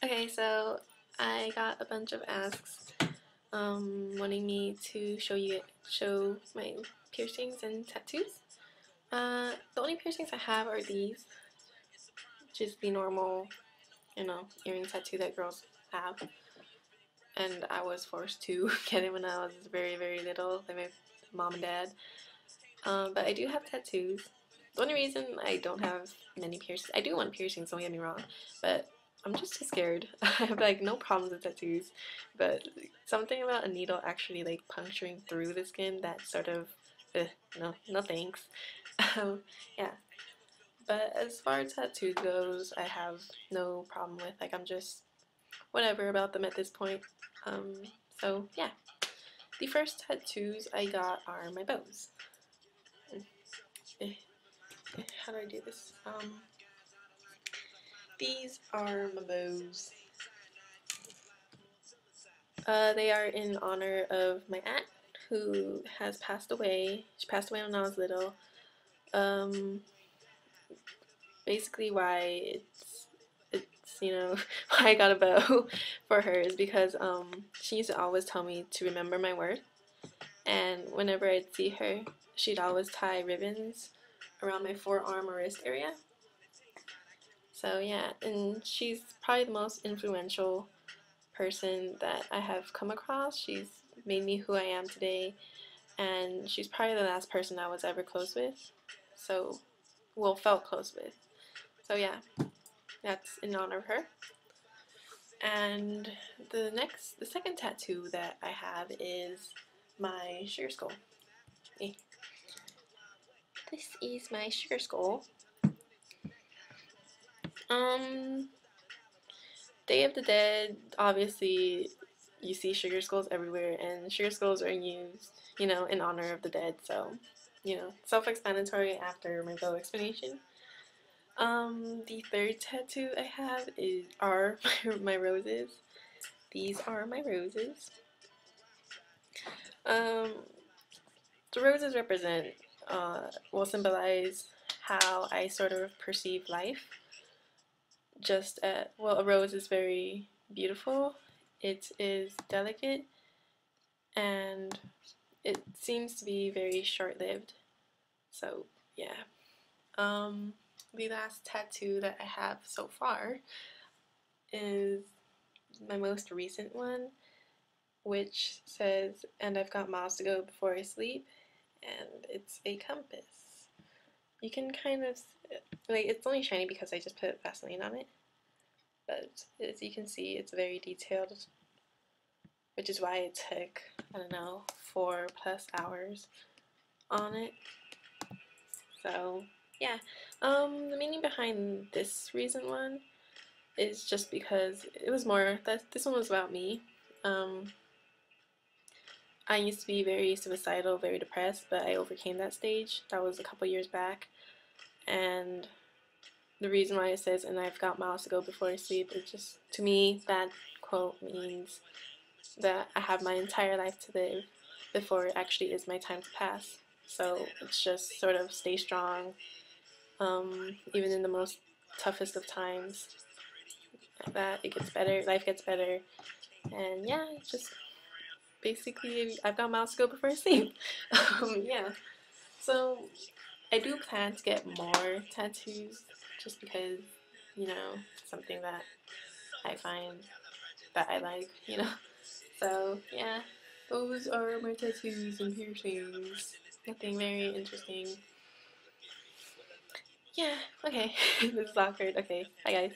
Okay, so I got a bunch of asks wanting me to show my piercings and tattoos. The only piercings I have are these, just the normal, earring tattoo that girls have. And I was forced to get it when I was very, very little by my mom and dad. But I do have tattoos. The only reason I don't have many piercings, I do want piercings, don't get me wrong, but I'm just too scared. I have like no problems with tattoos, but something about a needle actually like puncturing through the skin that sort of, no, no thanks. Um, yeah. But as far as tattoos goes, I have no problem with. Like I'm just whatever about them at this point. Um, so yeah. The first tattoos I got are my bows. How do I do this? These are my bows. They are in honor of my aunt who has passed away. She passed away when I was little. Um, Basically, why it's why I got a bow for her is because she used to always tell me to remember my worth, and whenever I'd see her, she'd always tie ribbons around my forearm or wrist area. So yeah, and she's probably the most influential person that I have come across. She's made me who I am today, and she's probably the last person I was ever close with. So, well, felt close with. So yeah, that's in honor of her. And the second tattoo that I have is my sugar skull. Hey. This is my sugar skull. Um, Day of the Dead, obviously, you see sugar skulls everywhere, and sugar skulls are used, in honor of the dead, so, self-explanatory after my little explanation. The third tattoo I have are my roses. These are my roses. Um, the roses represent, will symbolize how I sort of perceive life. A rose is very beautiful. It is delicate, and it seems to be very short-lived. So yeah. The last tattoo that I have so far is my most recent one, which says, "And I've got miles to go before I sleep," and it's a compass. You can kind of, like, it's only shiny because I just put Vaseline on it, but as you can see, it's very detailed, which is why it took, I don't know, 4+ hours on it. So yeah, the meaning behind this recent one is just because it was more that this one was about me. Um, I used to be very suicidal, very depressed, but I overcame that stage. That was a couple years back, and the reason why it says "and I've got miles to go before I sleep" is just, to me, that quote means that I have my entire life to live before it actually is my time to pass. So it's just sort of stay strong, even in the most toughest of times. That it gets better, life gets better, and yeah, just basically I've got miles to go before I sleep. Yeah, so I do plan to get more tattoos just because, something that I find that I like. So yeah, those are my tattoos and piercings. Nothing very interesting. Yeah, okay. This is awkward. Okay, bye guys.